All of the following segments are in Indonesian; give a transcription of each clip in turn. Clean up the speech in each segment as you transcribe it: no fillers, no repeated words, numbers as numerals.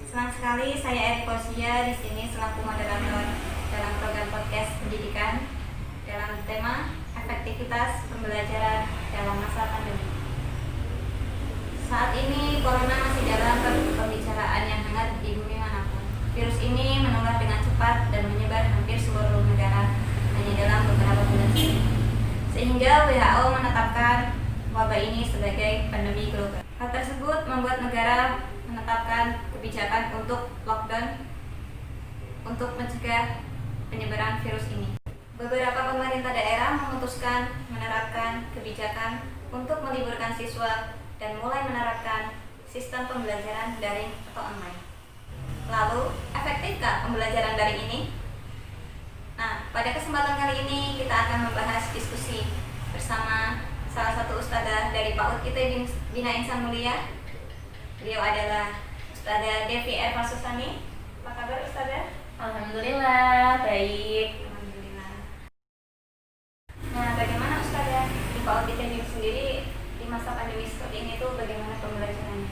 Senang sekali saya Eri Kosia di sini selaku moderator dalam program podcast pendidikan dalam tema efektivitas pembelajaran dalam masa pandemi. Saat ini corona masih dalam pembicaraan yang hangat di bumi manapun. Virus ini menular dengan cepat dan menyebar hampir seluruh negara hanya dalam beberapa bulan saja. Sehingga WHO menetapkan wabah ini sebagai pandemi global. Hal tersebut membuat negara menetapkan kebijakan untuk lockdown untuk mencegah penyebaran virus ini. Beberapa pemerintah daerah memutuskan menerapkan kebijakan untuk meliburkan siswa dan mulai menerapkan sistem pembelajaran daring atau online. Lalu, efektifkah pembelajaran daring ini? Nah, pada kesempatan kali ini kita akan membahas diskusi bersama salah satu ustadzah dari PAUD ITB Bina Insan Mulia. Beliau adalah Ustadzah Devi Eva Susani. Apa kabar Ustadzah? Alhamdulillah, baik. Alhamdulillah. Nah, bagaimana Ustadzah di PAUD ITB sendiri di masa pandemi seperti ini tuh bagaimana pembelajarannya?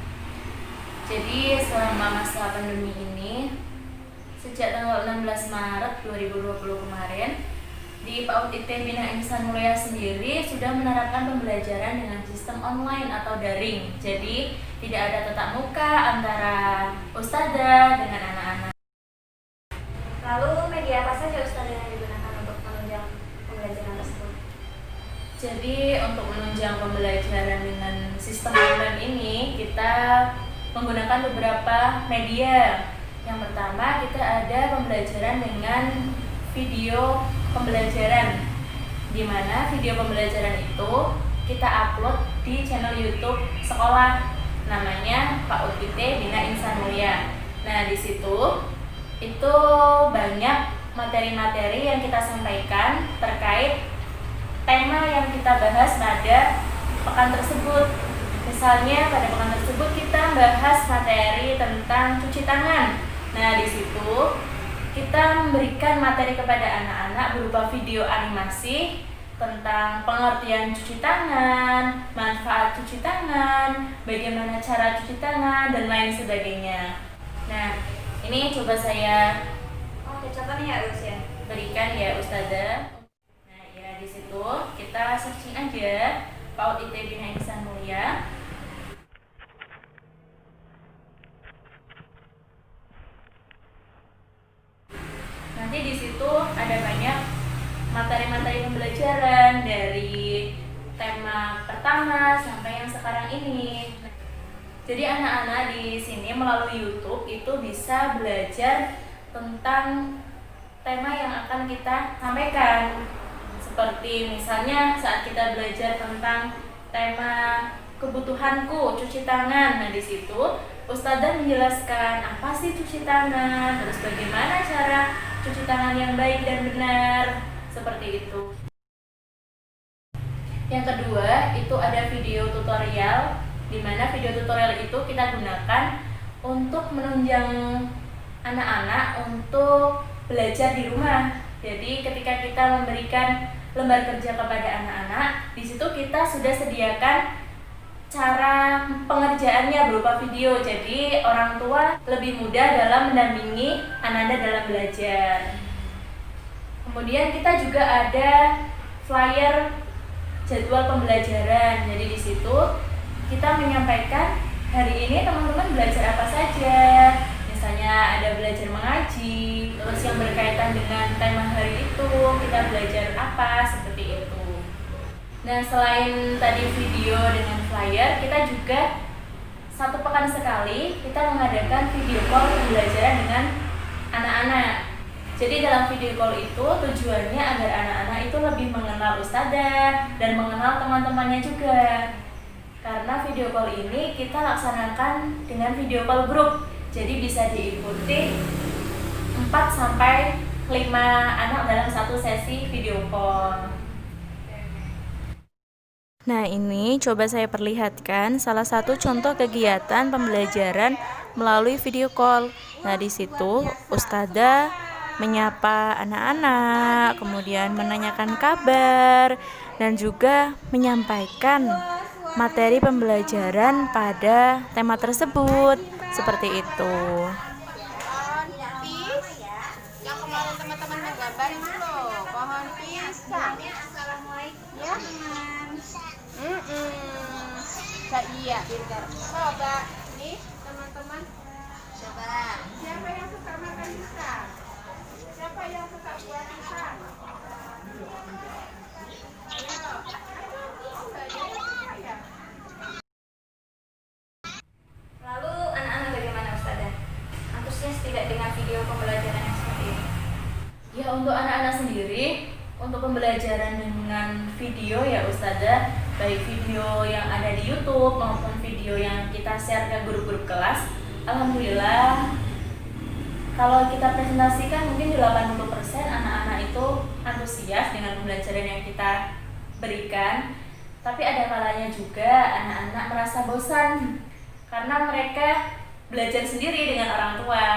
Jadi selama masa pandemi ini, sejak tanggal 16 Maret 2020 kemarin, di PAUD ITB Bina Insan Mulia sendiri sudah menerapkan pembelajaran dengan sistem online atau daring. Jadi tidak ada tatap muka antara ustadzah dengan anak-anak. Lalu media apa saja Ustadzah yang digunakan untuk menunjang pembelajaran tersebut? Jadi untuk menunjang pembelajaran dengan sistem online ini, kita menggunakan beberapa media. Yang pertama, kita ada pembelajaran dengan video pembelajaran, di mana video pembelajaran itu kita upload di channel YouTube sekolah, namanya PAUD ITB Bina Insan Mulia. Nah, di situ itu banyak materi-materi yang kita sampaikan terkait tema yang kita bahas pada pekan tersebut. Misalnya pada pekan tersebut kita bahas materi tentang cuci tangan. Nah, di situ kita memberikan materi kepada anak-anak berupa video animasi tentang pengertian cuci tangan, manfaat cuci tangan, bagaimana cara cuci tangan, dan lain sebagainya. Nah, ini coba saya contohnya ya Gus ya? berikan ya Ustazah. Nah, ya di situ kita searching aja PAUD ITB Bina Insan Mulia. Nanti di situ ada banyak materi-materi pembelajaran dari tema pertama sampai yang sekarang ini. Jadi anak-anak di sini melalui YouTube itu bisa belajar tentang tema yang akan kita sampaikan. Seperti misalnya saat kita belajar tentang tema kebutuhanku cuci tangan. Nah, di situ ustadzah menjelaskan apa sih cuci tangan, terus bagaimana cara cuci tangan yang baik dan benar, seperti itu. Yang kedua, itu ada video tutorial, di mana video tutorial itu kita gunakan untuk menunjang anak-anak untuk belajar di rumah. Jadi ketika kita memberikan lembar kerja kepada anak-anak, di situ kita sudah sediakan cara pengerjaannya berupa video. Jadi orang tua lebih mudah dalam mendampingi anak-anak dalam belajar. Kemudian kita juga ada flyer jadwal pembelajaran. Jadi di situ kita menyampaikan hari ini teman-teman belajar apa saja. Misalnya ada belajar mengaji, terus yang berkaitan dengan tema hari itu kita belajar apa, seperti itu. Nah, selain tadi video dengan flyer, kita juga satu pekan sekali kita mengadakan video call pembelajaran dengan anak-anak. Jadi dalam video call itu tujuannya agar anak-anak itu lebih mengenal ustadzah dan mengenal teman-temannya juga. Karena video call ini kita laksanakan dengan video call grup. Jadi bisa diikuti 4 sampai 5 anak dalam satu sesi video call. Nah, ini coba saya perlihatkan salah satu contoh kegiatan pembelajaran melalui video call. Nah, di situ ustadzah menyapa anak-anak, kemudian menanyakan kabar, dan juga menyampaikan materi pembelajaran pada tema tersebut. Seperti itu. Pohon pis yang kemarin teman-teman menggambar itu loh, pohon pisang. Ya. Iya. Coba nih teman-teman. Coba. Siapa yang suka makan pisang? Siapa yang suka buah pisang? Lalu anak-anak bagaimana Ustazah? Antusias tidak dengan video pembelajaran yang seperti ini? Ya, untuk anak-anak sendiri, untuk pembelajaran dengan video ya Ustazah, baik video yang ada di YouTube maupun video yang kita share ke grup-grup kelas, alhamdulillah kalau kita presentasikan mungkin 80% anak-anak itu antusias dengan pembelajaran yang kita berikan. Tapi ada kalanya juga anak-anak merasa bosan karena mereka belajar sendiri dengan orang tua,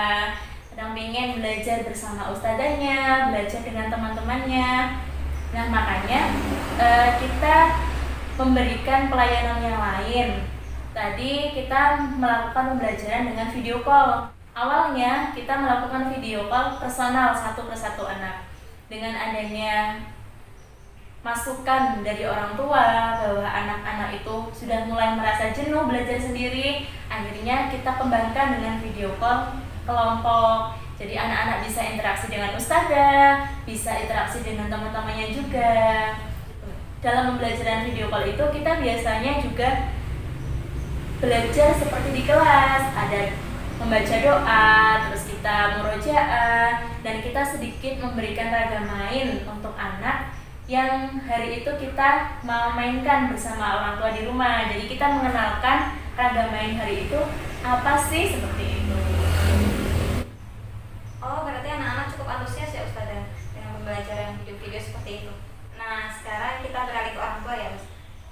kadang pengen belajar bersama ustadzanya, belajar dengan teman-temannya. Nah, makanya kita memberikan pelayanan yang lain. Tadi kita melakukan pembelajaran dengan video call. Awalnya kita melakukan video call personal satu persatu anak. Dengan adanya masukan dari orang tua bahwa anak-anak itu sudah mulai merasa jenuh belajar sendiri, akhirnya kita kembangkan dengan video call kelompok. Jadi anak-anak bisa interaksi dengan ustazah, bisa interaksi dengan teman-temannya juga. Dalam pembelajaran video call itu kita biasanya juga belajar seperti di kelas, ada membaca doa, terus kita murojaah, dan kita sedikit memberikan ragam main untuk anak yang hari itu kita mau mainkan bersama orang tua di rumah. Jadi kita mengenalkan ragam main hari itu apa sih, seperti itu. Oh, berarti anak-anak cukup antusias ya Ustazah dengan pembelajaran video-video seperti itu. Nah, sekarang kita beralih ke orang tua ya, Mas.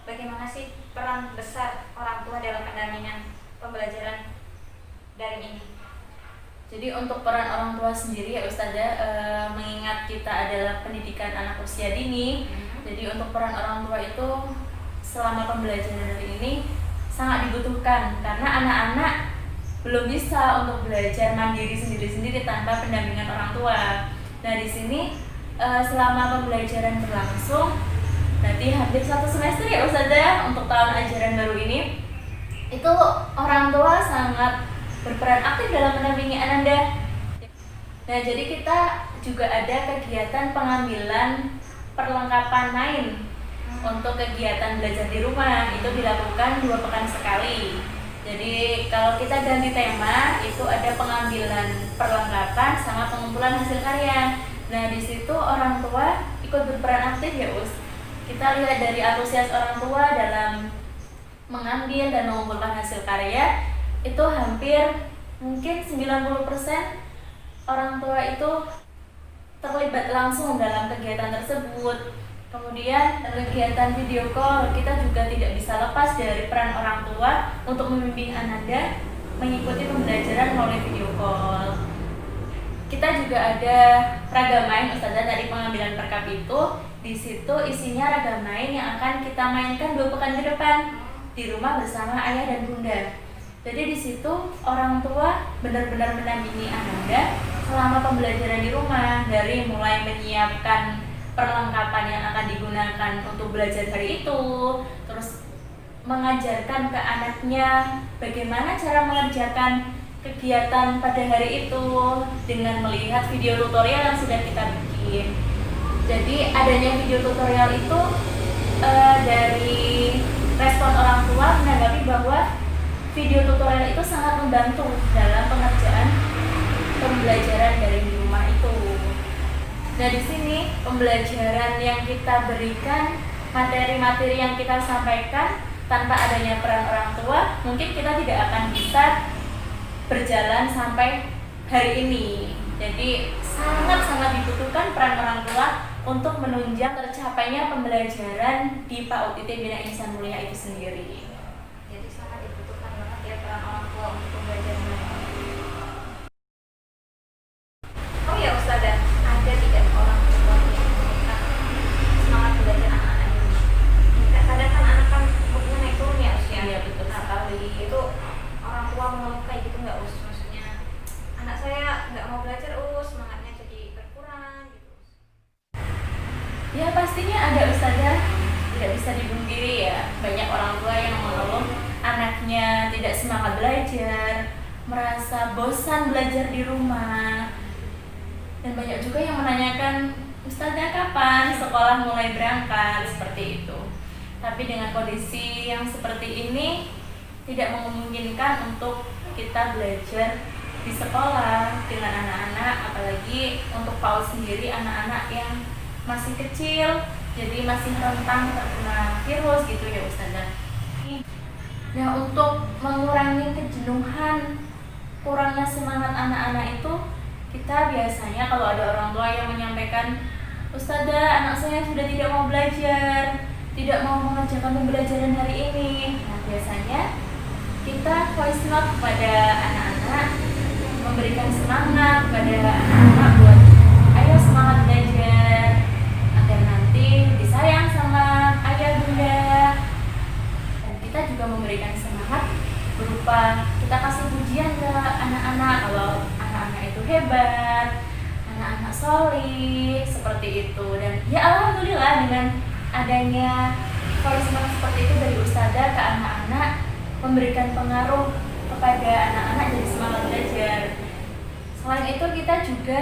Bagaimana sih peran besar orang tua dalam pendampingan pembelajaran daring ini? Jadi untuk peran orang tua sendiri ya Ustazah, mengingat kita adalah pendidikan anak usia dini, jadi untuk peran orang tua itu selama pembelajaran dari ini sangat dibutuhkan karena anak-anak belum bisa untuk belajar mandiri sendiri-sendiri tanpa pendampingan orang tua. Nah, di sini selama pembelajaran berlangsung, berarti hampir 1 semester ya Ustazah untuk tahun ajaran baru ini, itu orang tua sangat berperan aktif dalam mendampingi Ananda. Nah, jadi kita juga ada kegiatan pengambilan perlengkapan main untuk kegiatan belajar di rumah. Itu dilakukan 2 pekan sekali. Jadi kalau kita ganti tema, itu ada pengambilan perlengkapan sama pengumpulan hasil karya. Nah, di situ orang tua ikut berperan aktif ya Us. Kita lihat dari antusias orang tua dalam mengambil dan mengumpulkan hasil karya, itu hampir mungkin 90% orang tua itu terlibat langsung dalam kegiatan tersebut. Kemudian kegiatan video call, kita juga tidak bisa lepas dari peran orang tua untuk membimbing Ananda mengikuti pembelajaran melalui video call. Kita juga ada ragam main Ustazah dari pengambilan perkap itu. Di situ isinya ragam main yang akan kita mainkan 2 pekan ke depan di rumah bersama ayah dan bunda. Jadi di situ orang tua benar-benar mendampingi Ananda selama pembelajaran di rumah, dari mulai menyiapkan perlengkapan yang akan digunakan untuk belajar hari itu, terus mengajarkan ke anaknya bagaimana cara mengerjakan kegiatan pada hari itu dengan melihat video tutorial yang sudah kita bikin. Jadi adanya video tutorial itu dari respon orang tua menanggapi bahwa video tutorial itu sangat membantu dalam pengerjaan pembelajaran dari di rumah itu. Nah, di sini pembelajaran yang kita berikan, materi-materi yang kita sampaikan tanpa adanya peran orang tua, mungkin kita tidak akan bisa berjalan sampai hari ini. Jadi sangat-sangat dibutuhkan peran orang tua untuk menunjang tercapainya pembelajaran di PAUD IT Bina Insan Mulia itu sendiri. Jadi sangat dibutuhkan banget ya peran orang tua untuk pembelajaran ini. Oh ya Ustazah, ada tidak orang tua yang menekan semangat belajar anak-anak ini? Kadang kan anak kan moodnya naik turun ya usia. Iya, betul. Nah, kali itu orang tua mengeluh kayak gitu enggak us, maksudnya anak saya nggak mau belajar us, semangatnya jadi berkurang gitu. Ya pastinya ada ustazah, tidak bisa dipungkiri ya, banyak orang tua yang mengeluh anaknya tidak semangat belajar, merasa bosan belajar di rumah, dan banyak juga yang menanyakan ustazah kapan sekolah mulai berangkat, seperti itu. Tapi dengan kondisi yang seperti ini tidak memungkinkan untuk kita belajar di sekolah dengan anak-anak, apalagi untuk PAUD sendiri, anak-anak yang masih kecil, jadi masih rentan terkena virus gitu ya ustazah. Nah, untuk mengurangi kejenuhan, kurangnya semangat anak-anak itu, kita biasanya kalau ada orang tua yang menyampaikan, ustazah anak saya sudah tidak mau belajar, tidak mau mengerjakan pembelajaran hari ini. Nah, biasanya kita voice note kepada anak-anak, memberikan semangat kepada anak-anak buat ayo semangat belajar agar nanti disayang sama ayah bunda. Dan kita juga memberikan semangat berupa kita kasih pujian ke anak-anak kalau anak-anak itu hebat, anak-anak solih, seperti itu. Dan ya alhamdulillah dengan adanya voice note seperti itu dari ustazah ke anak-anak memberikan pengaruh kepada anak-anak jadi semangat belajar. Selain itu kita juga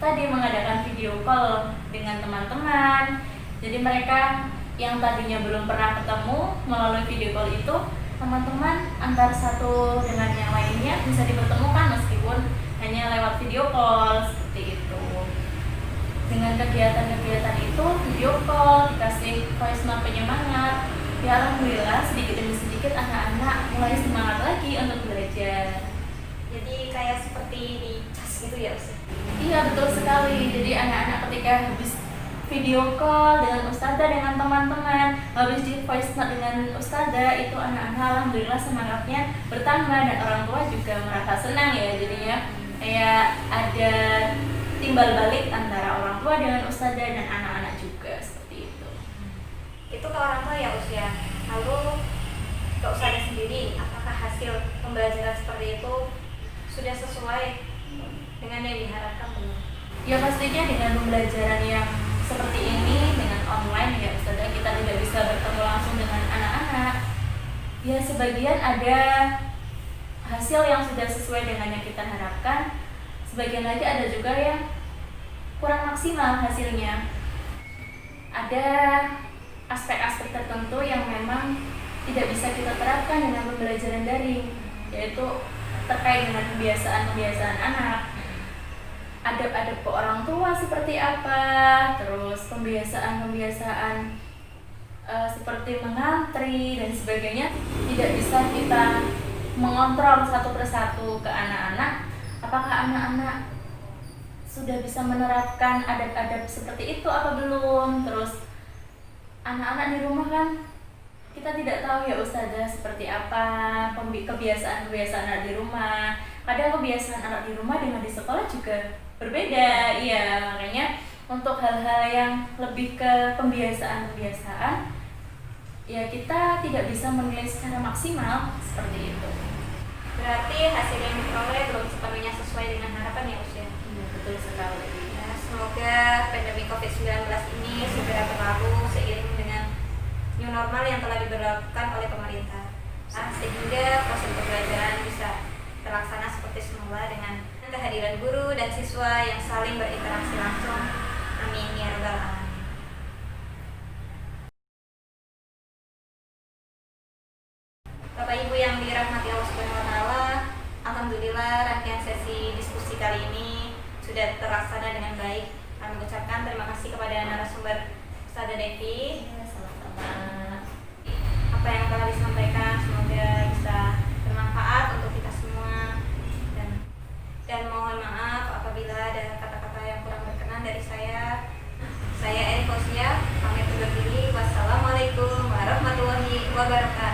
tadi mengadakan video call dengan teman-teman. Jadi mereka yang tadinya belum pernah ketemu, melalui video call itu teman-teman antara satu dengan yang lainnya bisa dipertemukan meskipun hanya lewat video call, seperti itu. Dengan kegiatan-kegiatan itu, video call, dikasih voice note penyemangat, ya alhamdulillah sedikit demi sedikit anak-anak mulai semangat lagi untuk belajar. Jadi kayak seperti di cas gitu ya Ustaz? Iya betul sekali, jadi anak-anak ketika habis video call dengan ustazah, dengan teman-teman, habis di voice note dengan ustazah, itu anak-anak alhamdulillah semangatnya bertambah dan orang tua juga merasa senang ya, jadinya kayak ada timbal balik antara orang tua dengan ustazah dan anak-anak juga, seperti itu. Itu ke orang tua ya usia. Lalu ke ustazah sendiri, apakah hasil pembelajaran seperti itu sudah sesuai dengan yang diharapkan belum? Ya pastinya dengan pembelajaran yang seperti ini, dengan online ya ustazah, kita tidak bisa bertemu langsung dengan anak-anak. Ya sebagian ada hasil yang sudah sesuai dengan yang kita harapkan, sebagian lagi ada juga yang kurang maksimal hasilnya. Ada aspek-aspek tertentu yang memang tidak bisa kita terapkan dengan pembelajaran daring, yaitu terkait dengan kebiasaan-kebiasaan anak, adab-adab ke orang tua seperti apa, terus kebiasaan-kebiasaan seperti mengantri dan sebagainya tidak bisa kita mengontrol satu persatu ke anak-anak. Apakah anak-anak sudah bisa menerapkan adab-adab seperti itu apa belum? Terus anak-anak di rumah kan kita tidak tahu ya ustazah seperti apa kebiasaan-kebiasaan anak di rumah. Kadang kebiasaan anak di rumah dengan di sekolah juga berbeda. Iya, makanya untuk hal-hal yang lebih ke kebiasaan-kebiasaan ya kita tidak bisa menilai secara maksimal seperti itu. Berarti hasil yang diperoleh belum sepenuhnya sesuai dengan harapan ya usia. Iya, betul sekali. Ya, semoga pandemi COVID-19 ini segera berlalu seiring dengan new normal yang telah diberlakukan oleh pemerintah. Sehingga proses pembelajaran bisa terlaksana seperti semula dengan kehadiran guru dan siswa yang saling berinteraksi langsung. Amin ya rabbal alamin. Bapak Ibu yang dirahmati Allah Subhanahu wa taala, alhamdulillah rangkaian sesi diskusi kali ini sudah terlaksana dengan baik. Kami ucapkan terima kasih kepada narasumber Ustazah Devi. Sama-sama. Apa yang telah disampaikan semoga bisa bermanfaat untuk kita semua, dan mohon maaf apabila ada kata-kata yang kurang berkenan dari saya. Saya Eri Fauziah, pamit undur diri. Wassalamualaikum warahmatullahi wabarakatuh.